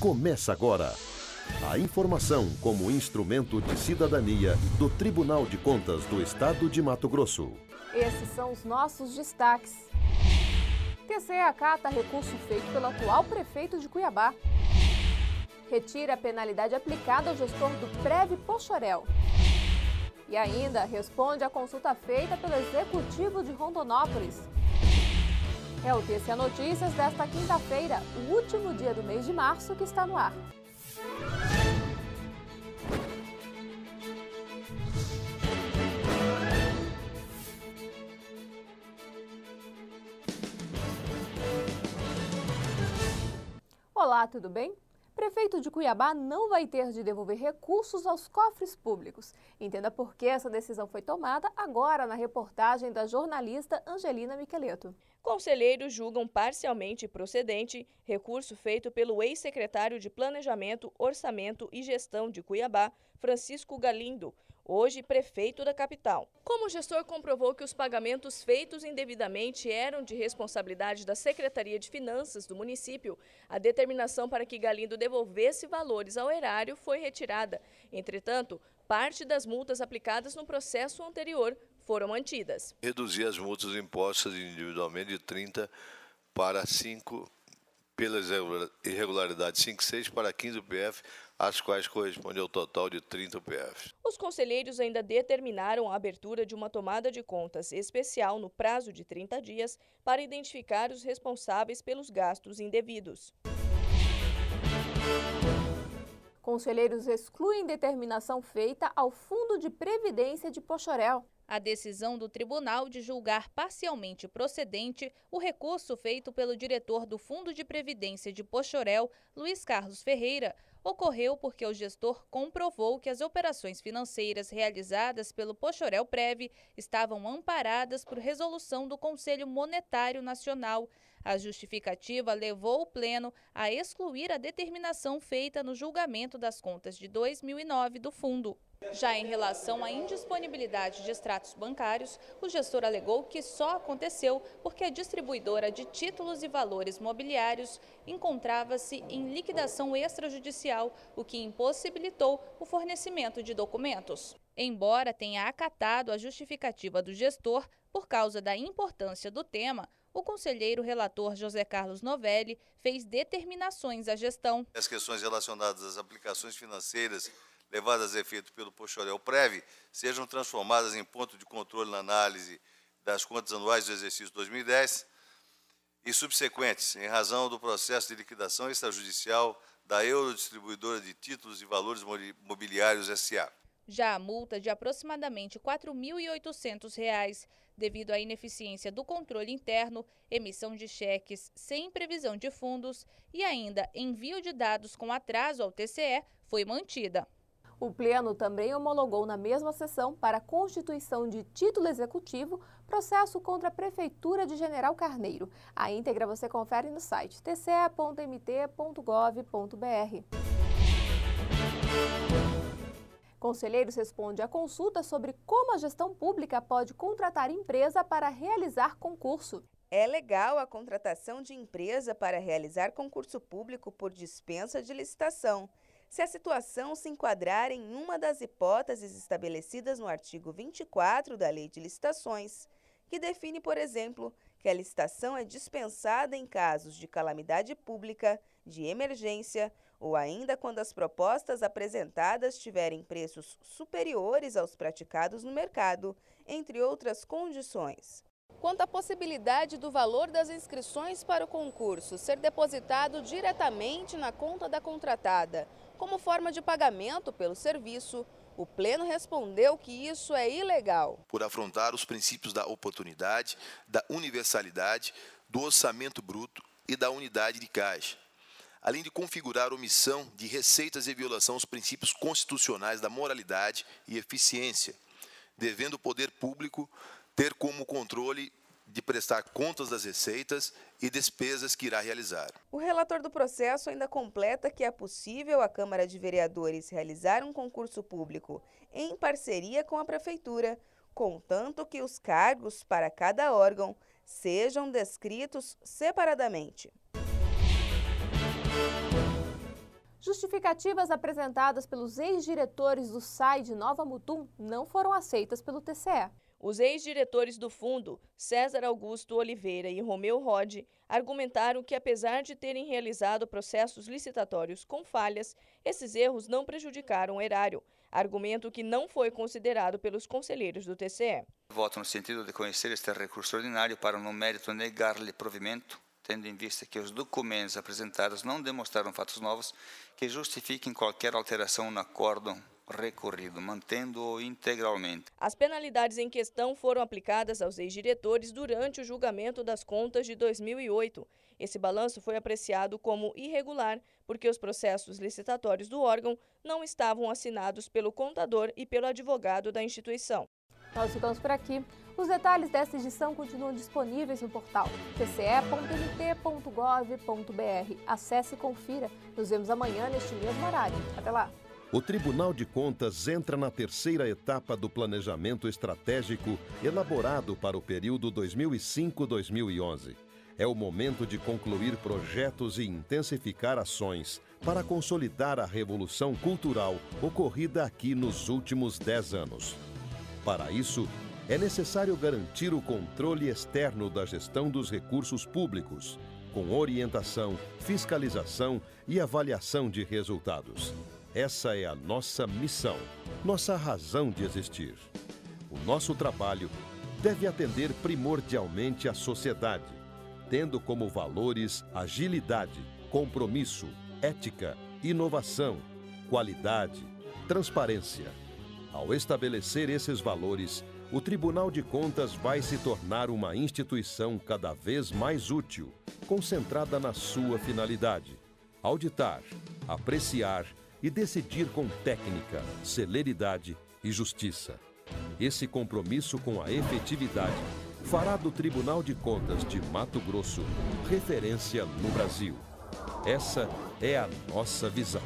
Começa agora. A informação como instrumento de cidadania do Tribunal de Contas do Estado de Mato Grosso. Esses são os nossos destaques. TCE acata recurso feito pelo atual prefeito de Cuiabá. Retira a penalidade aplicada ao gestor do Prev Poxoréu. E ainda responde à consulta feita pelo Executivo de Rondonópolis. É o TCE Notícias desta quinta-feira, o último dia do mês de março, que está no ar. Olá, tudo bem? Prefeito de Cuiabá não vai ter de devolver recursos aos cofres públicos. Entenda por que essa decisão foi tomada agora na reportagem da jornalista Angelina Micheleto. Conselheiros julgam parcialmente procedente recurso feito pelo ex-secretário de Planejamento, Orçamento e Gestão de Cuiabá, Francisco Galindo, hoje prefeito da capital. Como o gestor comprovou que os pagamentos feitos indevidamente eram de responsabilidade da Secretaria de Finanças do município, a determinação para que Galindo devolvesse valores ao erário foi retirada. Entretanto, parte das multas aplicadas no processo anterior foram mantidas. Reduzir as multas impostas individualmente de 30 para 5, pelas irregularidades 5,6 para 15 UPF, às quais corresponde ao total de 30 UPFs. Os conselheiros ainda determinaram a abertura de uma tomada de contas especial no prazo de 30 dias para identificar os responsáveis pelos gastos indevidos. Conselheiros excluem determinação feita ao Fundo de Previdência de Poxoréu. A decisão do tribunal de julgar parcialmente procedente o recurso feito pelo diretor do Fundo de Previdência de Poxoréu, Luiz Carlos Ferreira, ocorreu porque o gestor comprovou que as operações financeiras realizadas pelo Poxoréu Prev estavam amparadas por resolução do Conselho Monetário Nacional. A justificativa levou o Pleno a excluir a determinação feita no julgamento das contas de 2009 do fundo. Já em relação à indisponibilidade de extratos bancários, o gestor alegou que só aconteceu porque a distribuidora de títulos e valores mobiliários encontrava-se em liquidação extrajudicial, o que impossibilitou o fornecimento de documentos. Embora tenha acatado a justificativa do gestor por causa da importância do tema, o conselheiro relator José Carlos Novelli fez determinações à gestão. As questões relacionadas às aplicações financeiras levadas a efeito pelo Poxoréu Prev sejam transformadas em ponto de controle na análise das contas anuais do exercício 2010 e subsequentes, em razão do processo de liquidação extrajudicial da Eurodistribuidora de Títulos e Valores Mobiliários S.A. Já a multa de aproximadamente R$ 4.800, devido à ineficiência do controle interno, emissão de cheques sem previsão de fundos e ainda envio de dados com atraso ao TCE, foi mantida. O Pleno também homologou na mesma sessão para a constituição de título executivo processo contra a Prefeitura de General Carneiro. A íntegra você confere no site tce.mt.gov.br. Conselheiros respondem à consulta sobre como a gestão pública pode contratar empresa para realizar concurso. É legal a contratação de empresa para realizar concurso público por dispensa de licitação, se a situação se enquadrar em uma das hipóteses estabelecidas no artigo 24 da Lei de Licitações, que define, por exemplo, que a licitação é dispensada em casos de calamidade pública, de emergência ou ainda quando as propostas apresentadas tiverem preços superiores aos praticados no mercado, entre outras condições. Quanto à possibilidade do valor das inscrições para o concurso ser depositado diretamente na conta da contratada, como forma de pagamento pelo serviço, o Pleno respondeu que isso é ilegal. Por afrontar os princípios da oportunidade, da universalidade, do orçamento bruto e da unidade de caixa, além de configurar omissão de receitas e violação aos princípios constitucionais da moralidade e eficiência, devendo o poder público ter como controle de prestar contas das receitas e despesas que irá realizar. O relator do processo ainda completa que é possível a Câmara de Vereadores realizar um concurso público em parceria com a Prefeitura, contanto que os cargos para cada órgão sejam descritos separadamente. Justificativas apresentadas pelos ex-diretores do SAI de Nova Mutum não foram aceitas pelo TCE. Os ex-diretores do fundo, César Augusto Oliveira e Romeu Rode, argumentaram que, apesar de terem realizado processos licitatórios com falhas, esses erros não prejudicaram o erário, argumento que não foi considerado pelos conselheiros do TCE. Voto no sentido de conhecer este recurso ordinário para, no mérito, negar-lhe provimento, tendo em vista que os documentos apresentados não demonstraram fatos novos que justifiquem qualquer alteração no acórdão recorrido, mantendo-o integralmente. As penalidades em questão foram aplicadas aos ex-diretores durante o julgamento das contas de 2008. Esse balanço foi apreciado como irregular porque os processos licitatórios do órgão não estavam assinados pelo contador e pelo advogado da instituição. Nós ficamos por aqui. Os detalhes desta edição continuam disponíveis no portal tce.mt.gov.br. Acesse e confira. Nos vemos amanhã neste mesmo horário. Até lá! O Tribunal de Contas entra na terceira etapa do planejamento estratégico elaborado para o período 2005-2011. É o momento de concluir projetos e intensificar ações para consolidar a revolução cultural ocorrida aqui nos últimos 10 anos. Para isso, é necessário garantir o controle externo da gestão dos recursos públicos, com orientação, fiscalização e avaliação de resultados. Essa é a nossa missão, nossa razão de existir. O nosso trabalho deve atender primordialmente à sociedade, tendo como valores agilidade, compromisso, ética, inovação, qualidade, transparência. Ao estabelecer esses valores, o Tribunal de Contas vai se tornar uma instituição cada vez mais útil, concentrada na sua finalidade: auditar, apreciar e decidir com técnica, celeridade e justiça. Esse compromisso com a efetividade fará do Tribunal de Contas de Mato Grosso referência no Brasil. Essa é a nossa visão.